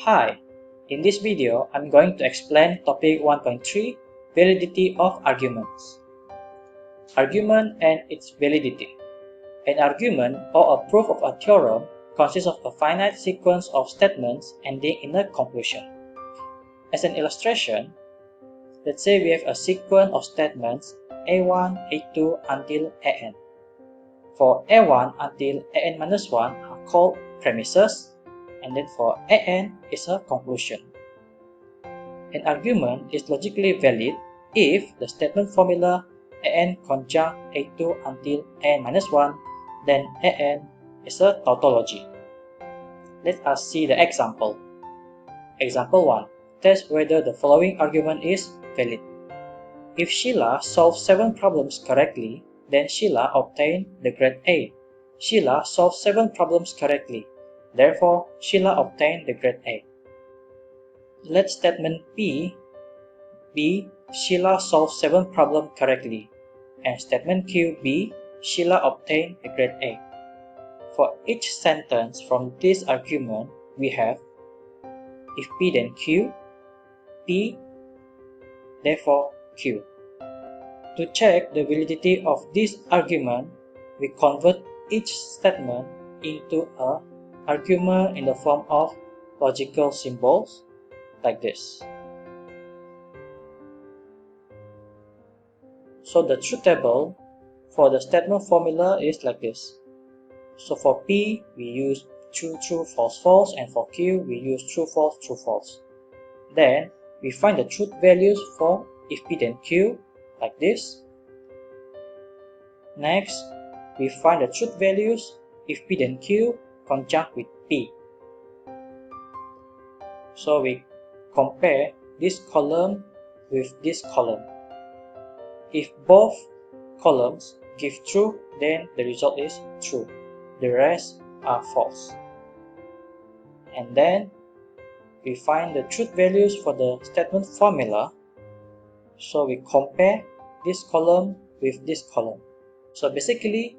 Hi, in this video I'm going to explain topic 1.3 Validity of Arguments. Argument and its validity. An argument or a proof of a theorem consists of a finite sequence of statements ending in a conclusion. As an illustration, let's say we have a sequence of statements A1, A2 until AN. For A1 until AN-1 are called premises, and then for AN is a conclusion. An argument is logically valid if the statement formula AN conjunct A2 until AN-1, then AN is a tautology. Let us see the example. Example 1. Test whether the following argument is valid. If Sheila solves 7 problems correctly, then Sheila obtained the grade A. Sheila solved 7 problems correctly. Therefore, Sheila obtained the grade A. Let statement P be Sheila solved 7 problems correctly, and statement Q be Sheila obtained the grade A. For each sentence from this argument, we have if P then Q, P, therefore Q. To check the validity of this argument, we convert each statement into an argument in the form of logical symbols like this. So the truth table for the statement formula is like this. So for P, we use true, true, false, false, and for Q, we use true, false, true, false. Then we find the truth values for if P then Q, like this. Next, we find the truth values if P then Q conjunct with P. So we compare this column with this column. If both columns give true, then the result is true. The rest are false. And then we find the truth values for the statement formula. So we compare this column with this column. So basically,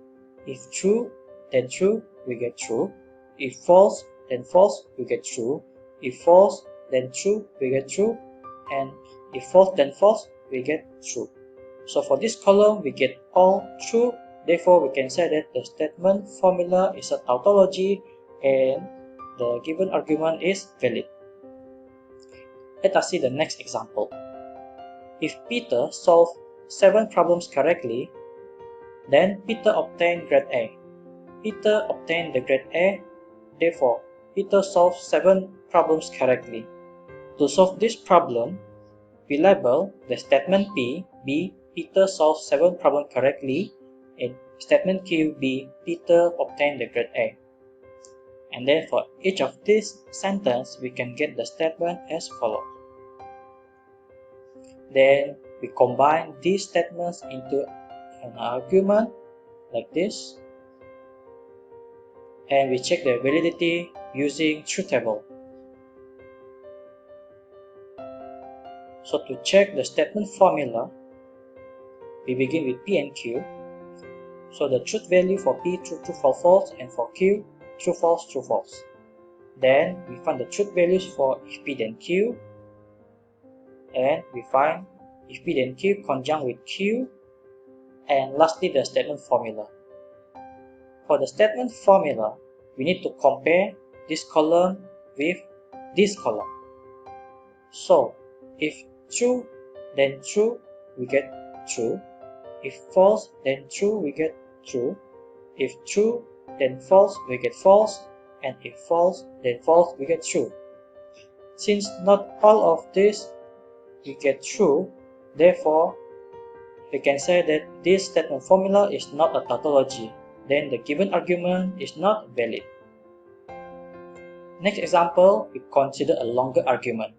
if true, then true, we get true. If false, then false, we get true. If false, then true, we get true. And if false, then false, we get true. So for this column, we get all true. Therefore, we can say that the statement formula is a tautology and the given argument is valid. Let us see the next example. If Peter solved 7 problems correctly, then Peter obtained grade A. Peter obtained the grade A, therefore Peter solved 7 problems correctly. To solve this problem, we label the statement P be Peter solved 7 problems correctly, and statement Q be Peter obtained the grade A. And then for each of these sentences, we can get the statement as follows. Then we combine these statements into an argument like this, and we check the validity using truth table. So to check the statement formula, we begin with P and Q. So the truth value for P true, true, false, false, and for Q true, false, true, false. Then we find the truth values for if P then Q, and we find if P then Q conjunct with Q, and lastly the statement formula. For the statement formula, we need to compare this column with this column. So if true, then true, we get true. If false, then true, we get true. If true, then false, we get false. And if false, then false, we get true. Since not all of this we get true, therefore we can say that this statement formula is not a tautology. Then the given argument is not valid. Next example, we consider a longer argument.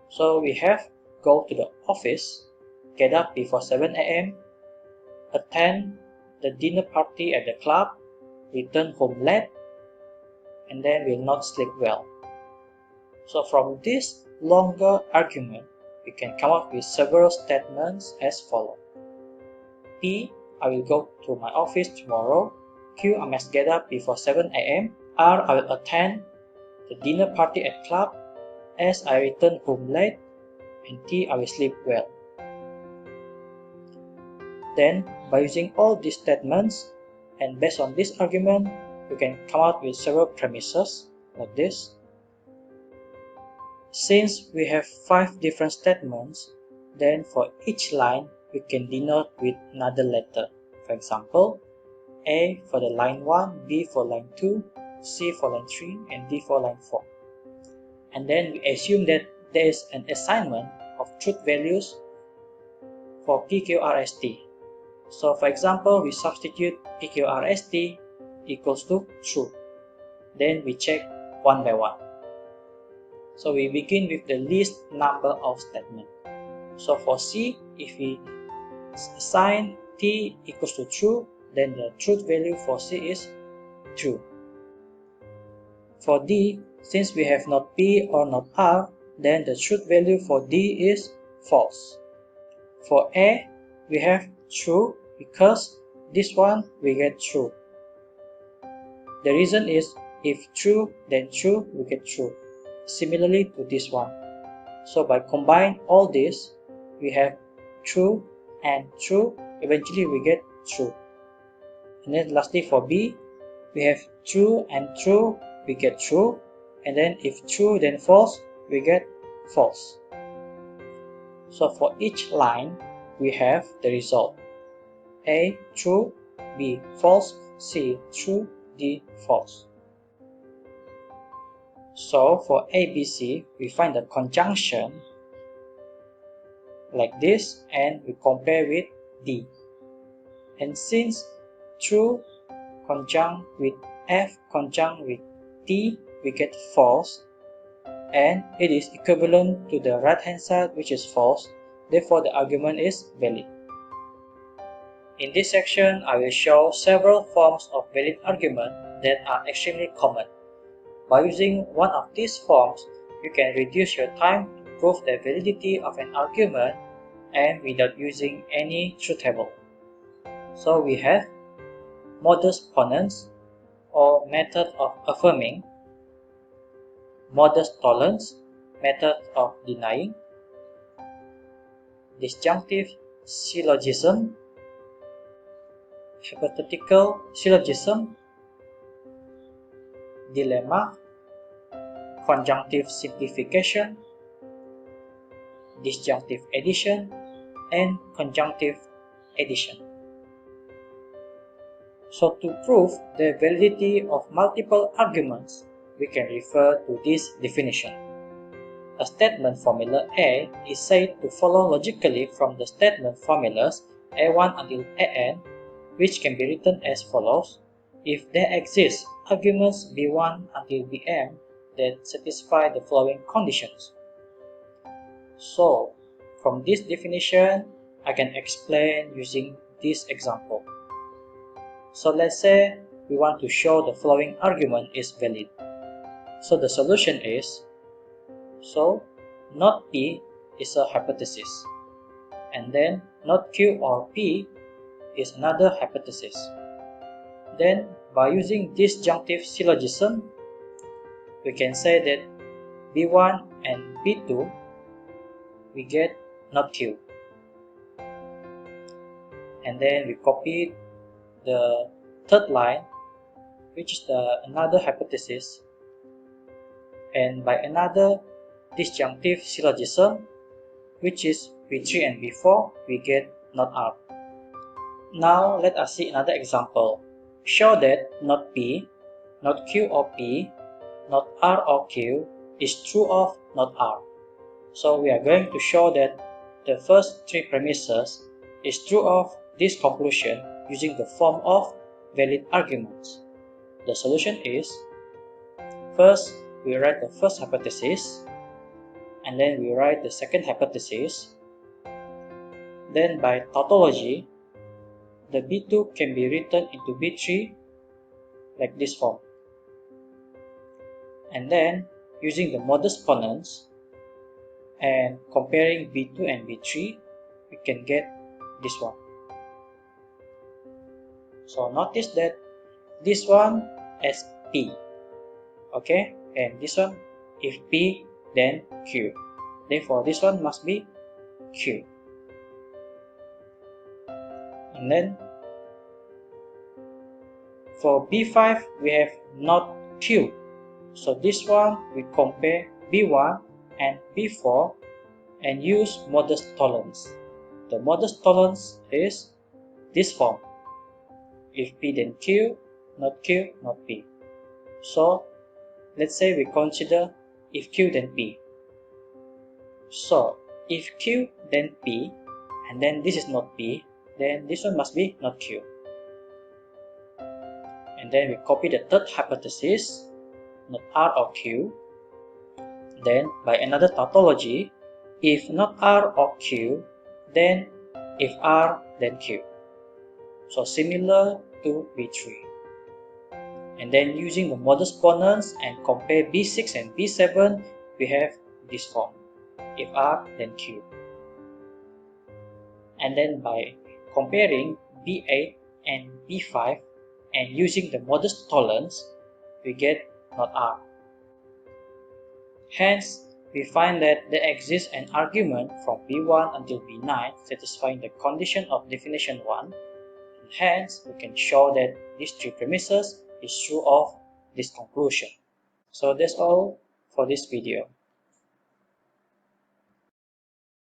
So we have go to the office, get up before 7 a.m., attend the dinner party at the club, return home late, and then will not sleep well. So from this longer argument, we can come up with several statements as follows. P, I will go to my office tomorrow. Q, I must get up before 7 a.m. R, I will attend the dinner party at club, S I return home late, and T I will sleep well. Then, by using all these statements, and based on this argument, we can come out with several premises like this. Since we have 5 different statements, then for each line, we can denote with another letter. For example, A for the line 1, B for line 2, C for line 3, and D for line 4. And then we assume that there is an assignment of truth values for PQRST. So for example, we substitute PQRST equals to true. Then we check one by one. So we begin with the least number of statements. So for C, if we assign T equals to true, then the truth value for C is true. For D, since we have not P or not R, then the truth value for D is false. For A, we have true because this one we get true. The reason is if true, then true, we get true. Similarly to this one. So by combining all this, we have true and true, eventually we get true. And then lastly for B, we have true and true, we get true. And then if true then false, we get false. So for each line, we have the result. A true, B false, C true, D false. So for ABC, we find the conjunction like this and we compare with D. And since true conjunct with F conjunct with T, we get false, and it is equivalent to the right hand side which is false, therefore the argument is valid. In this section, I will show several forms of valid argument that are extremely common. By using one of these forms, you can reduce your time to prove the validity of an argument and without using any truth table. So we have modus ponens or method of affirming, modus tollens, method of denying, disjunctive syllogism, hypothetical syllogism, dilemma, conjunctive simplification, disjunctive addition, and conjunctive addition. So to prove the validity of multiple arguments, we can refer to this definition. A statement formula A is said to follow logically from the statement formulas A1 until AN, which can be written as follows: if there exist arguments B1 until Bm that satisfy the following conditions. So, from this definition, I can explain using this example. So let's say we want to show the following argument is valid. So the solution is, not P is a hypothesis, and then not Q or P is another hypothesis. Then by using disjunctive syllogism, we can say that B1 and B2 we get not Q. And then we copy the third line, which is another hypothesis, and by another disjunctive syllogism, which is B3 and B4, we get not R. Now let us see another example. Show that not P, not Q or P, not R or Q is true of not R. So we are going to show that the first 3 premises is true of this conclusion using the form of valid arguments. The solution is, first we write the first hypothesis, and then we write the second hypothesis. Then by tautology, the B2 can be written into B3 like this form. And then using the modus ponens and comparing B2 and B3, we can get this one. So notice that this one as P, okay, and this one, if P, then Q. Therefore, this one must be Q. And then for B5, we have not Q. So this one, we compare B1 and B4 and use modus tollens. The modus tollens is this form. If P, then Q, not Q, not P. So let's say we consider if Q, then P. So if Q, then P, and then this is not P, then this one must be not Q. And then we copy the third hypothesis, not R or Q. Then by another tautology, if not R or Q, then if R, then Q. So similar to B3. And then using the modus ponens and compare B6 and B7, we have this form. If R, then Q. And then by comparing B8 and B5 and using the modus tollens, we get not R. Hence, we find that there exists an argument from B1 until B9 satisfying the condition of definition 1, and hence we can show that these three premises is true of this conclusion. So that's all for this video.